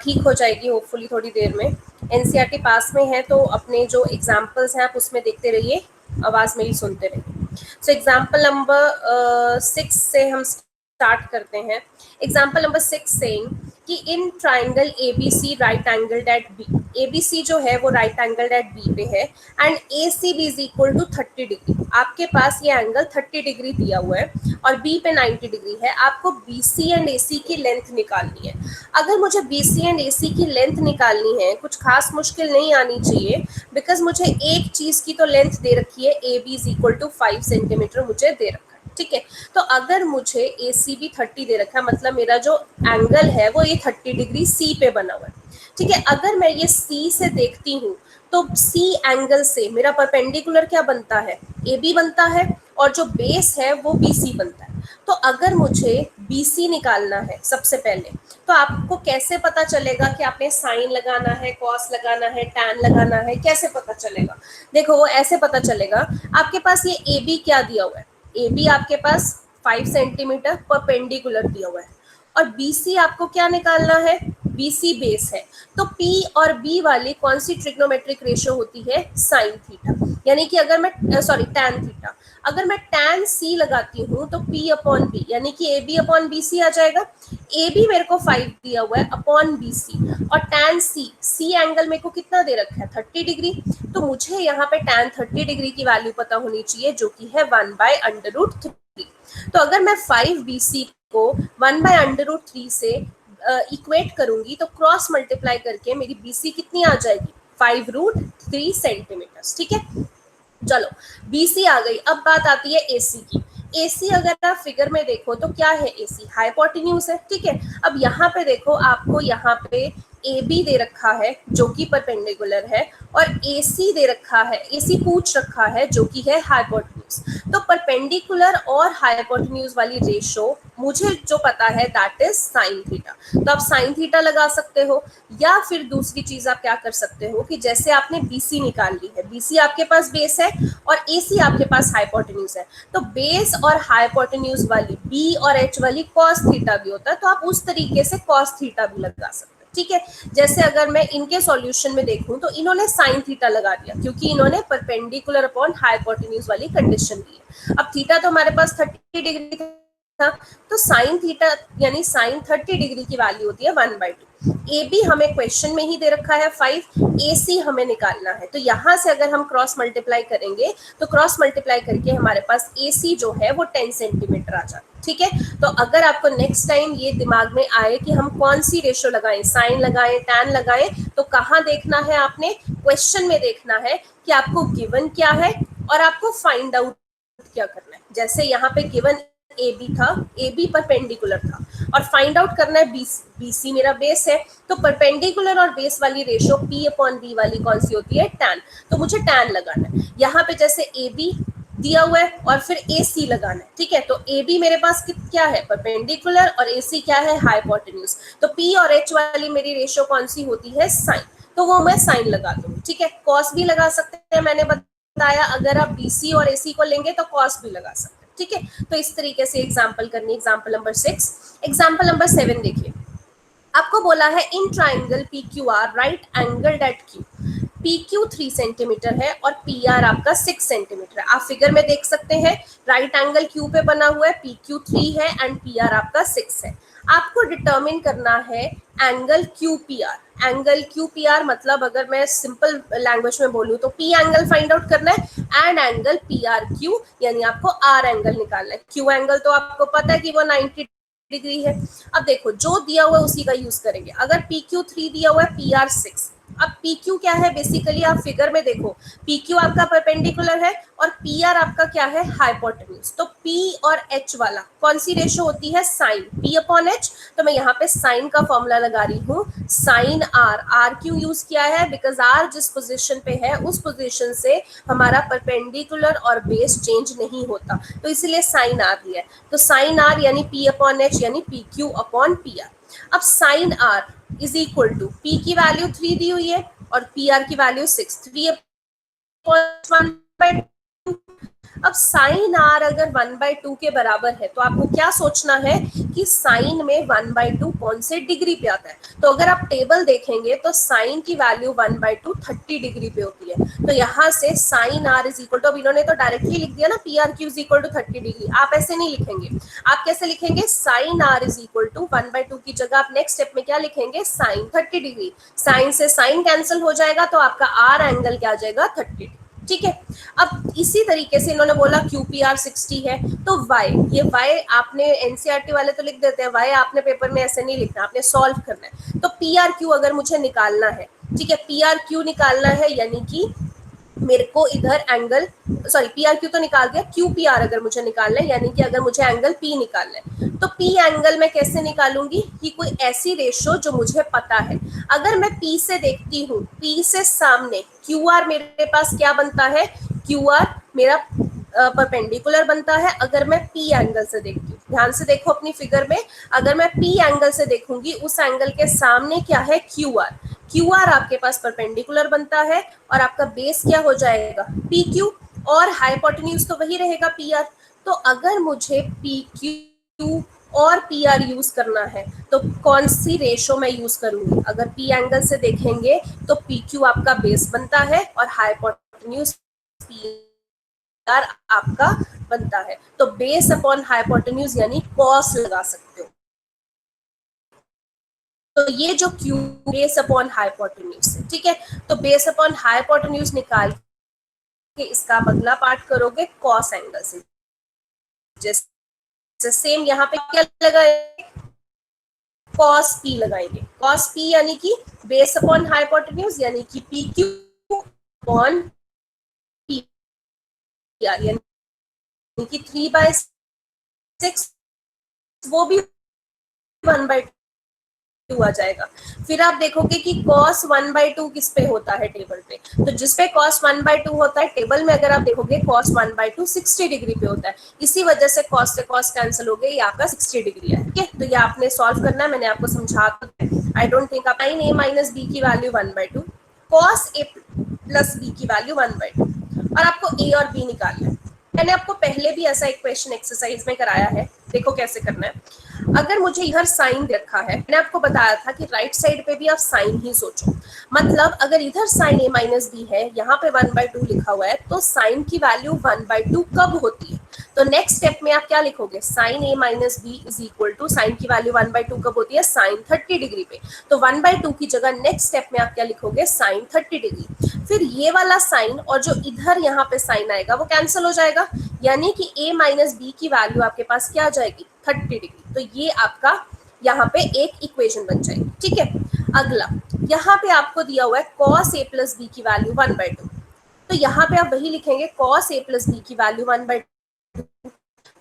ठीक हो जाएगी होपफुली थोड़ी देर में। एनसीईआरटी पास में है तो अपने जो एग्जाम्पल्स हैं आप उसमें देखते रहिए, आवाज़ मेरी सुनते रहिए। सो एग्जाम्पल नंबर 6 से हम स्टार्ट करते हैं। एग्जाम्पल नंबर 6 सेइंग कि in triangle ABC right angled at B, ABC जो है वो राइट एंगल एट बी पे है and ACB is equal to 30 degree. आपके पास ये एंगल 30 डिग्री दिया हुआ है और B पे 90 डिग्री है। आपको BC एंड AC की लेंथ निकालनी है। अगर मुझे BC एंड AC की लेंथ निकालनी है, कुछ खास मुश्किल नहीं आनी चाहिए, बिकॉज मुझे एक चीज की तो लेंथ दे रखी है, AB is equal to 5 centimetre मुझे दे रखा है, ठीक है। तो अगर मुझे ACB 30 दे रखा है, मतलब मेरा जो एंगल है वो ये 30 डिग्री C पे बना हुआ है, ठीक है। अगर मैं ये C से देखती हूँ तो C एंगल से मेरा परपेंडिकुलर क्या बनता है, AB बनता है, और जो बेस है वो BC बनता है। तो अगर मुझे BC निकालना है सबसे पहले, तो आपको कैसे पता चलेगा कि आपने साइन लगाना है, कॉस लगाना है, टैन लगाना है, कैसे पता चलेगा? देखो वो ऐसे पता चलेगा, आपके पास ये AB क्या दिया हुआ है, AB आपके पास 5 सेंटीमीटर परपेंडिकुलर दिया हुआ है, और BC आपको क्या निकालना है, BC बेस है। तो P और B वाली कौन सी ट्रिग्नोमेट्रिक रेशियो होती है, साइन थीटा, यानी कि अगर मैं टैन थीटा, अगर मैं टैन C लगाती हूँ तो P अपॉन B यानी कि AB अपॉन BC आ जाएगा। AB मेरे को 5 दिया हुआ है अपॉन BC, और टैन C एंगल मेरे को कितना दे रखा है, 30 डिग्री। तो मुझे यहाँ पे टैन 30 डिग्री की वैल्यू पता होनी चाहिए, जो कि है 1/√3। तो अगर मैं 5BC को 1/√3 से इक्वेट करूंगी तो क्रॉस मल्टीप्लाई करके मेरी BC कितनी आ जाएगी, 5√3 सेंटीमीटर, ठीक है। चलो BC आ गई। अब बात आती है AC की। AC अगर आप फिगर में देखो तो क्या है, AC हाइपोटेन्यूज है, ठीक है। अब यहाँ पे देखो, आपको यहाँ पे AB दे रखा है जो कि परपेंडिकुलर है, और AC दे रखा है, AC पूछ रखा है जो कि है हाइपोटेन्यूज। तो परपेंडिकुलर और हाइपोटेन्यूज वाली रेशो मुझे जो पता है दैट इज साइन थीटा। तो आप साइन थीटा लगा सकते हो, या फिर दूसरी चीज आप क्या कर सकते हो कि जैसे आपने BC निकाल ली है, BC आपके पास बेस है और AC आपके पास हाइपोटेन्यूज है, तो बेस और हाइपोटेन्यूज वाली B और H वाली कॉस थीटा भी होता है, तो आप उस तरीके से कॉस थीटा भी लगा सकते हैं, ठीक है। जैसे अगर मैं इनके सॉल्यूशन में देखूं तो इन्होंने साइन थीटा लगा दिया क्योंकि इन्होंने परपेंडिकुलर अपॉन हाइपोटेन्यूज वाली कंडीशन दी है। अब थीटा तो हमारे पास 30 डिग्री था, तो साइन थीटा यानी साइन 30 डिग्री की वैल्यू होती है 1/2। AB हमें क्वेश्चन में ही दे रखा है 5, AC हमें निकालना है। तो यहाँ से अगर हम क्रॉस मल्टीप्लाई करेंगे तो क्रॉस मल्टीप्लाई करके हमारे पास AC जो है वो 10 सेंटीमीटर आ जाता है, ठीक है। तो अगर आपको नेक्स्ट टाइम ये दिमाग में आए कि हम कौन सी रेशो लगाएं, साइन लगाएं, टैन लगाएं, तो कहाँ देखना है, आपने क्वेश्चन में देखना है कि आपको गिवन क्या है और आपको फाइंड आउट क्या करना है। जैसे यहाँ पे गिवन AB था, AB परपेंडिकुलर था, और फाइंड आउट करना है BC मेरा बेस है, तो परपेंडिकुलर और बेस वाली रेशो P अपॉन B वाली कौन सी होती है, टैन। तो मुझे टैन लगाना है। यहाँ पे जैसे AB दिया हुआ है और फिर AC लगाना है, ठीक है। तो AB मेरे पास क्या है, परपेंडिकुलर, और AC क्या है, हाइपोटेन्यूज। तो P और H वाली मेरी रेशो कौन सी होती है, साइन, तो वो मैं साइन लगा दूंगी, ठीक है। कॉस भी लगा सकते हैं, मैंने बताया अगर आप BC और AC को लेंगे तो कॉस भी लगा सकते हैं, ठीक है। तो इस तरीके से एग्जांपल करनी। Example number 6। एग्जांपल नंबर 7 देखिए, आपको बोला है in triangle PQR right angle at Q, PQ 3 centimetre है और PR आपका 6 सेंटीमीटर है। आप फिगर में देख सकते हैं राइट एंगल Q पे बना हुआ है, PQ 3 है एंड PR आपका 6 है। आपको डिटरमिन करना है एंगल QPR। एंगल QPR मतलब अगर मैं सिंपल लैंग्वेज में बोलूँ तो P एंगल फाइंड आउट करना है एंड एंगल PRQ, यानी आपको R एंगल निकालना है। Q एंगल तो आपको पता है कि वो 90 डिग्री है। अब देखो जो दिया हुआ है उसी का यूज करेंगे। अगर PQ 3 दिया हुआ है, PR 6। अब PQ क्या है, बेसिकली आप फिगर में देखो, PQ आपका परपेंडिकुलर है और PR आपका क्या है, हाइपोटेन्यूज। तो P और H वाला कौन सी रेशो होती है, साइन, P अपॉन H। तो मैं यहाँ पे साइन का फॉर्मूला लगा रही हूँ, साइन R। R क्यों यूज किया है, बिकॉज R जिस पोजिशन पे है उस पोजिशन से हमारा परपेंडिकुलर और बेस चेंज नहीं होता, तो इसलिए साइन R दिया है। तो साइन R यानी P अपॉन H यानी PQ अपॉन PR। अब sine R is equal to P की वैल्यू 3 दी हुई है और PR की वैल्यू 6, 3 अपॉन 1/2। अब साइन आर अगर 1/2 के बराबर है तो आपको क्या सोचना है कि साइन में 1/2 कौन से डिग्री पे आता है। तो अगर आप टेबल देखेंगे तो साइन की वैल्यू 1/2 30 डिग्री पे होती है। तो यहाँ से sine R is equal to, अब इन्होंने तो डायरेक्टली लिख दिया ना P R Q is equal to 30 degree, आप ऐसे नहीं लिखेंगे। आप कैसे लिखेंगे, sine R is equal to 1/2 की जगह आप नेक्स्ट स्टेप में क्या लिखेंगे, साइन 30 डिग्री। साइन से साइन कैंसिल हो जाएगा तो आपका आर एंगल क्या आ जाएगा, 30। ठीक है। अब इसी तरीके से इन्होंने बोला QPR 60 है, तो y, ये y आपने एनसीईआरटी वाले तो लिख देते हैं, y आपने पेपर में ऐसे नहीं लिखना, आपने सॉल्व करना है। तो PRQ अगर मुझे निकालना है, ठीक है, PRQ निकालना है यानी कि मेरे को इधर एंगल, सॉरी PRQ तो निकाल दिया, QPR अगर मुझे निकालना है यानी कि अगर मुझे एंगल P निकालना है तो P एंगल मैं कैसे निकालूंगी कि कोई ऐसी रेशो जो मुझे पता है। अगर मैं P से देखती हूँ, P से सामने QR मेरे पास क्या बनता है, QR मेरा परपेंडिकुलर बनता है। अगर मैं P एंगल से देखती हूँ, ध्यान से देखो अपनी फिगर में, अगर मैं P एंगल से देखूंगी उस एंगल के सामने क्या है, QR। QR आपके पास परपेंडिकुलर बनता है और आपका बेस क्या हो जाएगा, PQ, और हाइपोटेन्यूज तो वही रहेगा PR। तो अगर मुझे PQ और PR यूज करना है तो कौन सी रेशो मैं यूज करूंगी, अगर P एंगल से देखेंगे तो PQ आपका बेस बनता है और हाइपोटेन्यूज PR आपका बनता है। तो बेस अपॉन हाइपोटेन्यूज यानी कॉस लगा सकते हो। तो ये जो Q बेस अपॉन हाइपोटेन्यूज है, ठीक है, तो बेस अपॉन हाइपोटेन्यूज निकाल के इसका अगला पार्ट करोगे कॉस एंगल से। जैसे सेम यहाँ पे क्या लगाएंगे, कॉस P लगाएंगे, कॉस P यानी कि बेस अपॉन हाइपोटेन्यूज यानी कि PQ अपॉन PR यानी कि 3/6, वो भी 1/2 आ जाएगा। फिर आप देखोगे कि cos 1/2 किस पे होता है टेबल पे, तो जिस पे cos 1/2 होता है टेबल में, अगर आप देखोगे cos 1/2 60 डिग्री पे होता है। इसी वजह से cos से cos कैंसिल हो गए, ये आपका 60 डिग्री है। ठीक है, तो ये आपने सॉल्व करना है, मैंने आपको समझा, आई डोंट थिंक आप sin a माइनस b की value 1/2, cos a plus b की वैल्यू 1/2, और आपको a और b निकालना है। मैंने आपको पहले भी ऐसा एक क्वेश्चन एक्सरसाइज में कराया है, देखो कैसे करना है। अगर मुझे इधर साइन रखा है, मैंने आपको बताया था कि राइट साइड पे भी आप साइन ही सोचो। मतलब अगर इधर साइन a माइनस बी है, यहाँ पे 1/2 लिखा हुआ है, तो साइन की वैल्यू 1/2 कब होती है, तो नेक्स्ट स्टेप में आप क्या लिखोगे, sine a minus B is equal to, sine की वैल्यू 1/2 कब होती है, साइन 30 डिग्री पे। तो 1/2 की जगह नेक्स्ट स्टेप में आप क्या लिखोगे, साइन 30 डिग्री। फिर ये वाला साइन और जो इधर यहाँ पे साइन आएगा वो कैंसिल हो जाएगा, यानी कि a माइनस बी की वैल्यू आपके पास क्या आ जाएगी, 30 डिग्री। तो ये आपका यहाँ पे एक इक्वेशन बन जाएगी। ठीक है, अगला यहाँ पे आपको दिया हुआ है cos a प्लस बी की वैल्यू 1/2, तो यहाँ पे आप वही लिखेंगे cos a प्लस बी की वैल्यू 1/2,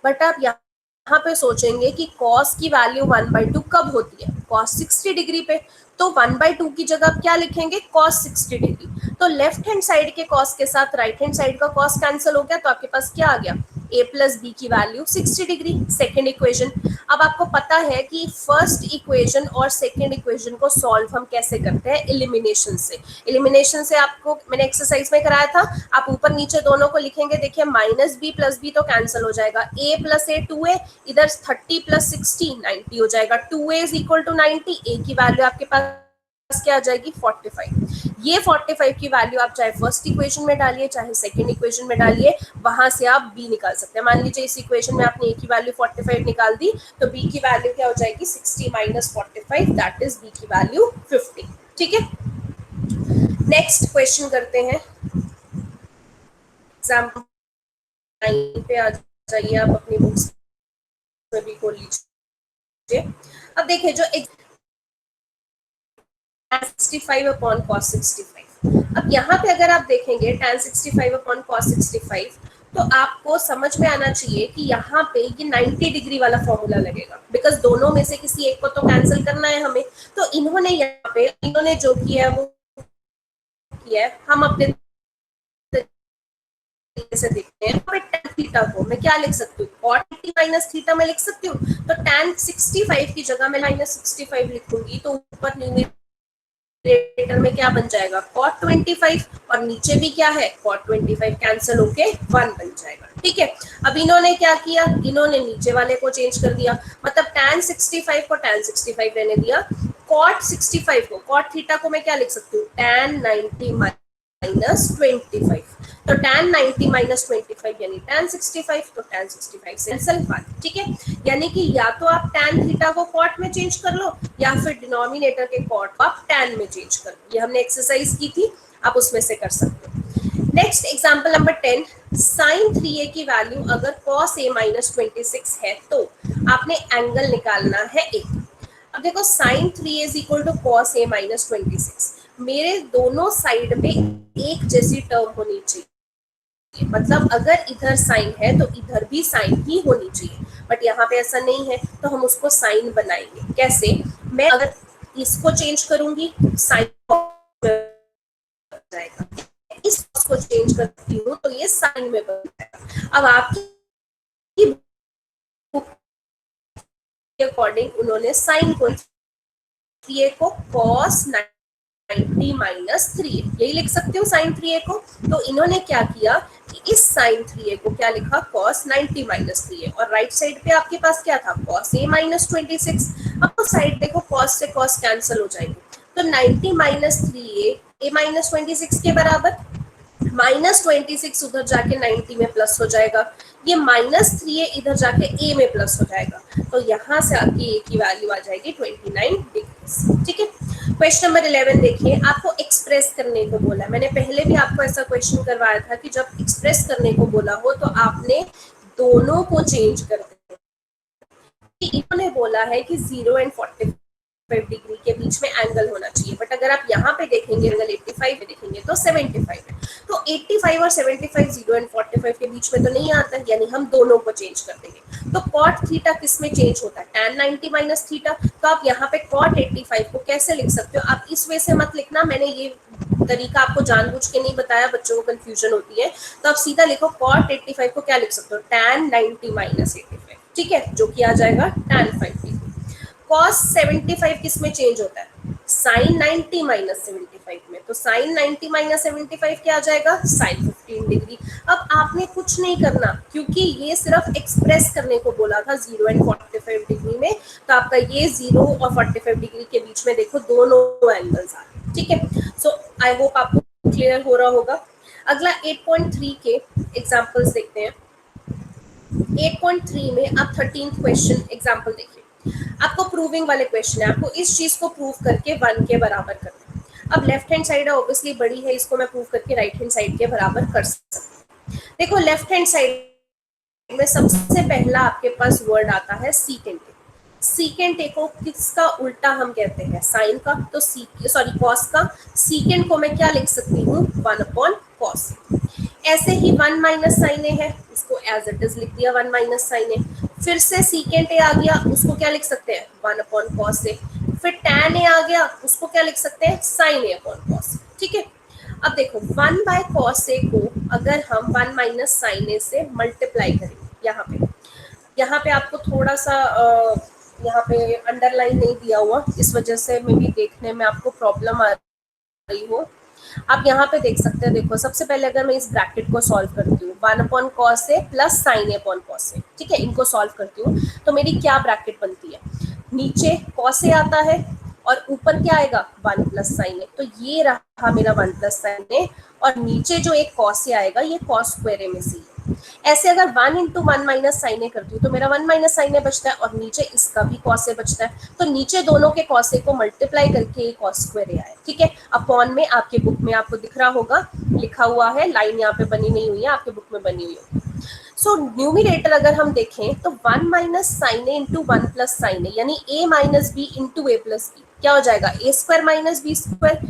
बट आप यहाँ पे सोचेंगे कि cos की वैल्यू 1/2 कब होती है, cos 60 डिग्री पे। तो 1/2 की जगह आप क्या लिखेंगे, cos 60 डिग्री। तो लेफ्ट हैंड साइड के cos के साथ राइट हैंड साइड का cos कैंसिल हो गया, तो आपके पास क्या आ गया, a प्लस बी की वैल्यू 60 डिग्री, सेकेंड इक्वेशन। अब आपको पता है कि फर्स्ट इक्वेशन और सेकेंड इक्वेशन को सॉल्व हम कैसे करते हैं, एलिमिनेशन से। एलिमिनेशन से आपको मैंने एक्सरसाइज में कराया था, आप ऊपर नीचे दोनों को लिखेंगे, देखिए माइनस बी प्लस बी तो कैंसिल हो जाएगा, a प्लस ए 2a, इधर 30 प्लस 60 90 हो जाएगा, 2a is equal to 90, a की वैल्यू आपके पास क्या आ जाएगी, 45। ये 45 की वैल्यू आप चाहे फर्स्ट इक्वेशन में डालिए चाहे सेकंड इक्वेशन में डालिए, वहां से आप b निकाल सकते हैं। मान लीजिए इस इक्वेशन में आपने a की वैल्यू 45 निकाल दी, तो b की वैल्यू क्या हो जाएगी, 60 माइनस 45, दैट इज b की वैल्यू 50। ठीक है, नेक्स्ट क्वेश्चन करते हैं, एग्जाम्पल 9 पे आ जाइए, आप अपनी बुक्स में भी खोल लीजिए। अब देखिए जो 65 अपॉन cos 65, अब यहाँ पे अगर आप देखेंगे tan 65 अपॉन cos 65, तो आपको समझ में आना चाहिए कि यहाँ पे ये 90 डिग्री वाला फॉर्मूला लगेगा, बिकॉज दोनों में से किसी एक को तो कैंसिल करना है हमें। तो इन्होंने यहाँ पे इन्होंने जो किया है वो किया है, हम अपने तरीके से देखते हैं। tan थीटा को मैं क्या लिख सकती हूँ, cot माइनस थीटा में लिख सकती हूँ, तो tan 65 की जगह मैं -65 लिखूंगी, तो ऊपर न्यूमरेटर न्यूमरेटर में क्या बन जाएगा cot 25 और नीचे भी क्या है cot 25 कैंसिल होके 1 बन जाएगा। ठीक है, अब इन्होंने क्या किया, इन्होंने नीचे वाले को चेंज कर दिया, मतलब tan 65 को tan 65 रहने दिया, cot 65 को cot थीटा को मैं क्या लिख सकती हूँ tan 90 माइनस 25, तो tan 90 माइनस 25 यानी tan 65, तो tan 65 से कैंसिल 1। ठीक है, यानी कि या तो आप tan थीटा को cot में चेंज कर लो या फिर डिनोमिनेटर के cot को आप tan में चेंज कर लो। ये हमने एक्सरसाइज की थी, आप उसमें से कर सकते हो। Next example number 10, sin 3a की वैल्यू अगर cos a माइनस 26 है तो आपने एंगल निकालना है a। अब देखो sin 3a is equal to cos a minus 26, मेरे दोनों साइड में एक जैसी टर्म होनी चाहिए, मतलब अगर इधर साइन है तो इधर भी साइन ही होनी चाहिए, बट यहाँ पे ऐसा नहीं है, तो हम उसको साइन बनाएंगे कैसे, मैं अगर इसको चेंज करूंगी साइन जाएगा, इसको चेंज करती हूँ तो ये साइन में बन जाएगा। अब आपकी अकॉर्डिंग उन्होंने साइन को 3a को cos 90 माइनस 3a यही लिख सकते हो sin 3a को, तो इन्होंने क्या किया कि इस sin 3a को क्या लिखा cos 90 माइनस 3a, और राइट साइड पे आपके पास क्या था cos a माइनस 26। अब तो साइड देखो cos से cos कैंसिल हो जाएगी, तो 90 माइनस 3a a माइनस 26 के बराबर, माइनस 26 उधर जाके 90 में प्लस हो जाएगा, ये माइनस 3a इधर जाके a में प्लस हो जाएगा, तो यहाँ से आपकी a की वैल्यू आ जाएगी 29 डिग्री। ठीक है, क्वेश्चन नंबर 11 देखिए, आपको एक्सप्रेस करने को बोला, मैंने पहले भी आपको ऐसा क्वेश्चन करवाया था कि जब एक्सप्रेस करने को बोला हो तो आपने दोनों को चेंज कर देना। इन्होंने बोला है कि 0 एंड 45 डिग्री के बीच में एंगल होना चाहिए, बट अगर आप यहाँ पे देखेंगे एंगल 85 में देखेंगे तो 75 है, तो 85 और 75 0 एंड 45 के बीच में तो नहीं आता, यानी हम दोनों को चेंज कर देंगे। तो cot थीटा किस में चेंज होता है tan 90 माइनस थीटा, तो आप यहाँ पे cot 85 को कैसे लिख सकते हो, आप इस वे से मत लिखना, मैंने ये तरीका आपको जानबूझ के नहीं बताया, बच्चों को कंफ्यूजन होती है, तो आप सीधा लिखो cot 85 को क्या लिख सकते हो tan 90 माइनस 85, ठीक है, जो कि आ जाएगा tan 5 डिग्री। cos 75 किस में चेंज होता है sin 90 माइनस 75 में, तो sin 90 माइनस 75 क्या आ जाएगा sin 15 डिग्री। अब आपने कुछ नहीं करना क्योंकि ये सिर्फ एक्सप्रेस करने को बोला था 0 एंड 45 डिग्री में, तो आपका ये 0 और 45 डिग्री के बीच में देखो दोनों एंगल्स आ रहे हैं। ठीक है, सो आई होप आपको क्लियर हो रहा होगा। अगला 8.3 के एग्जाम्पल्स देखते हैं। 8.3 में आप 13th क्वेश्चन एग्जाम्पल देखिए, आपको प्रूविंग वाले क्वेश्चन है, आपको इस चीज को प्रूव करके 1 के बराबर करना है। अब लेफ्ट हैंड साइड ऑब्वियसली बड़ी है, इसको मैं प्रूव करके राइट हैंड साइड के बराबर कर सकती हूँ। देखो लेफ्ट हैंड साइड में सबसे पहला आपके पास वर्ड आता है सीकेंट। सीकेंट को किसका उल्टा हम कहते हैं साइन का, तो कॉस का, सीकेंट को मैं क्या लिख सकती हूँ 1 अपॉन कॉस। ऐसे ही 1 माइनस साइन ए है, इसको एज इट इज लिख दिया 1 माइनस साइन ए। फिर से सीकेंट ए आ गया, उसको क्या लिख सकते हैं 1 अपॉन कॉस ए। फिर टैन ए आ गया, उसको क्या लिख सकते हैं साइन ए अपॉन कॉस। ठीक है, अब देखो 1 बाय कॉस ए को अगर हम 1 माइनस साइन ए से मल्टीप्लाई करेंगे, यहाँ पे आपको थोड़ा सा यहाँ पे अंडरलाइन नहीं दिया हुआ, इस वजह से मे भी देखने में आपको प्रॉब्लम आ रही हो। आप यहाँ पे देख सकते हैं, देखो सबसे पहले अगर मैं इस ब्रैकेट को सॉल्व करती हूँ 1 upon cos A plus sine A upon cos ए, ठीक है, इनको सॉल्व करती हूँ तो मेरी क्या ब्रैकेट बनती है, नीचे कॉस ए आता है और ऊपर क्या आएगा 1 प्लस साइन ए, तो ये रहा मेरा 1 प्लस साइन ए, और नीचे जो एक कॉस ए आएगा ये कॉस स्क्वायर ए में से है। ऐसे अगर 1 इंटू 1 माइनस साइन ए करती हूँ तो मेरा 1 माइनस साइन ए बचता है और नीचे इसका भी कॉस ए बचता है, तो नीचे दोनों के कॉस ए को मल्टीप्लाई करके कॉस स्क्वायर ए आया। ठीक है, अपॉन में आपके बुक में आपको दिख रहा होगा, लिखा हुआ है, लाइन यहाँ पे बनी नहीं हुई है, आपके बुक में बनी हुई है। सो न्यूमिनेटर अगर हम देखें तो 1 minus sine A into 1 plus sine ए, यानी ए माइनस बी इंटू ए प्लस बी, क्या हो जाएगा ए स्क्वायर माइनस बी स्क्वायर,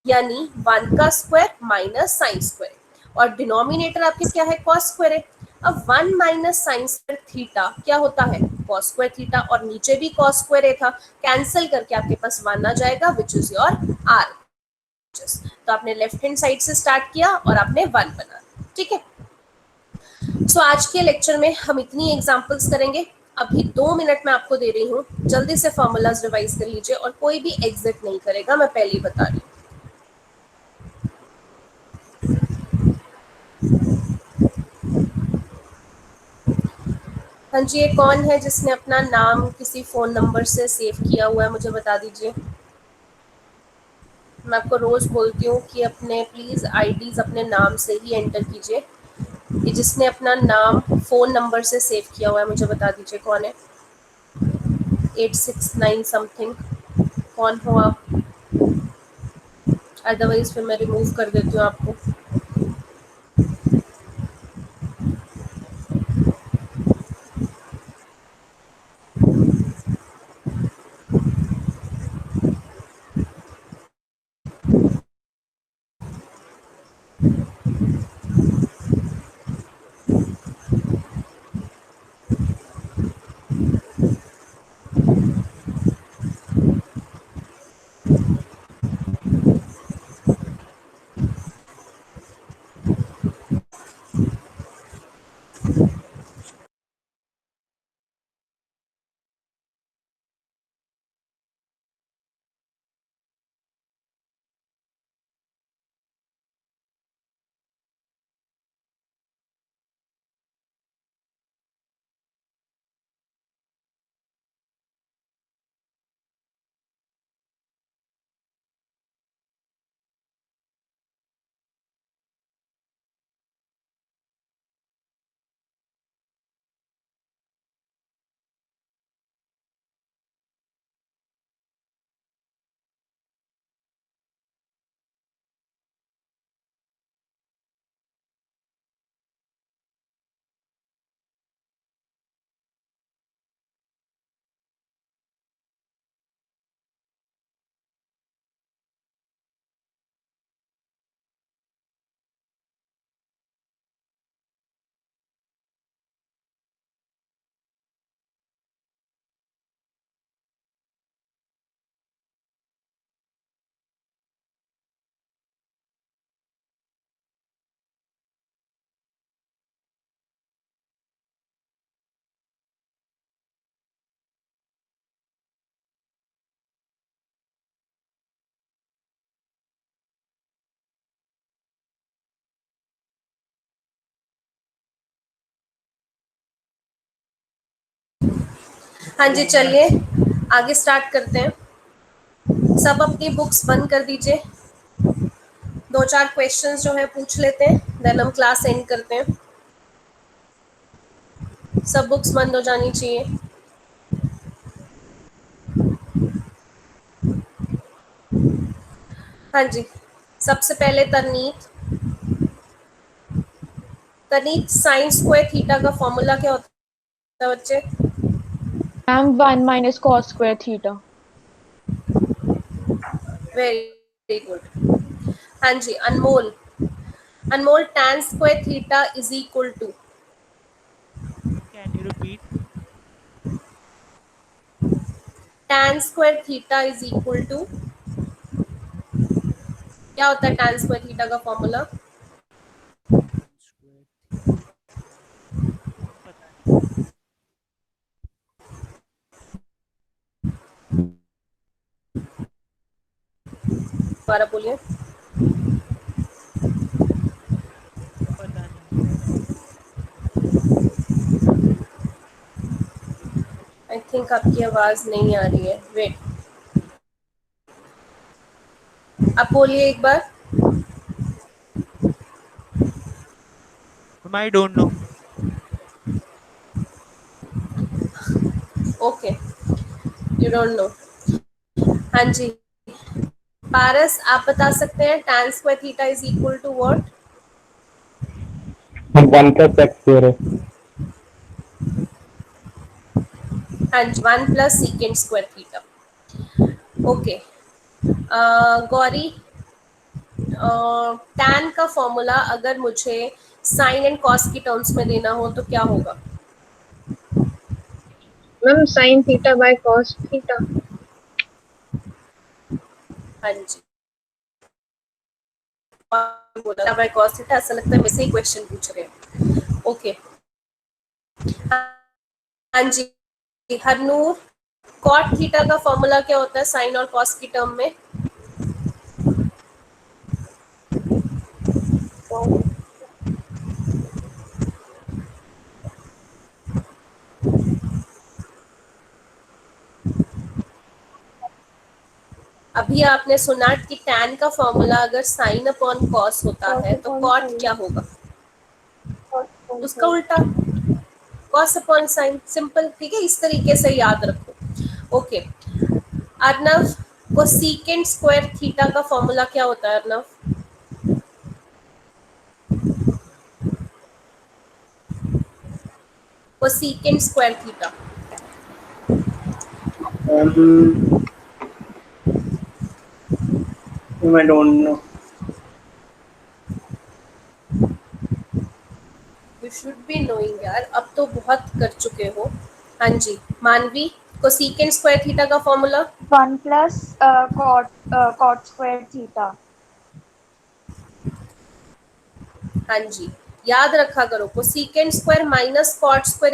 यानी 1 का स्क्वायर माइनस साइन स्क्वायर, और डिनोमिनेटर आपके क्या है कॉस स्क्वायर है। अब 1 माइनस साइन स्क्वायर थीटा क्या होता है कॉस स्क्वायर थीटा, और नीचे भी कॉस स्क्वायर ए था, कैंसिल करके आपके पास 1 आ जाएगा विच इज योर आर। तो आपने लेफ्ट हैंड साइड से स्टार्ट किया और आपने 1 बना। ठीक है, सो आज के लेक्चर में हम इतनी एग्जांपल्स करेंगे। अभी 2 मिनट में आपको दे रही हूँ, जल्दी से फॉर्मूलाज रिवाइज कर लीजिए और कोई भी एग्जिट नहीं करेगा, मैं पहले ही बता रही हूँ। हाँ जी, ये कौन है जिसने अपना नाम किसी फोन नंबर से सेव किया हुआ है, मुझे बता दीजिए। मैं आपको रोज बोलती हूँ कि अपने प्लीज आईडीज अपने नाम से ही एंटर कीजिए। ये जिसने अपना नाम फोन नंबर से सेव किया हुआ है, मुझे बता दीजिए कौन है। 869 समथिंग, कौन हो आप? अदरवाइज फिर मैं रिमूव कर देती हूँ आपको। हाँ जी, चलिए आगे स्टार्ट करते हैं। सब अपनी बुक्स बंद कर दीजिए, 2-4 क्वेश्चंस जो है पूछ लेते हैं, देन हम क्लास एंड करते हैं। सब बुक्स बंद हो जानी चाहिए। हाँ जी, सबसे पहले Tarneet. Tarneet, sine square theta का फॉर्मूला क्या होता है बच्चे? Ma'am 1 minus cos square theta. Very good. हाँ जी, Anmol. Anmol, tan square theta is equal to? Can you repeat? tan square theta is equal to क्या होता है? tan स्क्वायर थीटा का फॉर्मूला Square theta. पता नहीं। दोबारा बोलिए। पता नहीं। आई थिंक आपकी आवाज नहीं आ रही है, वेट, आप बोलिए एक बार। I don't know. Okay, you don't know. हाँ जी, पारस आप बता सकते हैं tan square theta is equal to what? 1 plus x square है। हाँ जी, 1 plus secant square theta. Okay, Gauri, tan का फॉर्मूला अगर मुझे साइन एंड कॉस की टर्म्स में देना हो तो क्या होगा? Ma'am sine theta by cos theta. हाँ जी, बोला बाय कॉस थीटा, ऐसा लगता है मेरे से ही क्वेश्चन पूछ रहे हैं। ओके, हाँ जी, हरनूर, कॉट थीटा का फॉर्मूला क्या होता है साइन और कॉस की टर्म में? अभी आपने सुना कि tan का फॉर्मूला अगर साइन अपॉन कॉस होता है तो कॉट क्या होगा? उसका उल्टा, कॉस अपॉन साइन। सिंपल, ठीक है, इस तरीके से याद रखो। Okay Arnav, cosecant square theta का फॉर्मूला क्या होता है Arnav? Cosecant square theta I don't know. You should be knowing यार, अब तो बहुत कर चुके हो। हाँ जी मानवी, कोसेकेंट स्क्वायर थीटा का formula? 1 plus cot square theta. हाँ जी, याद रखा करो, cosecant square minus cot square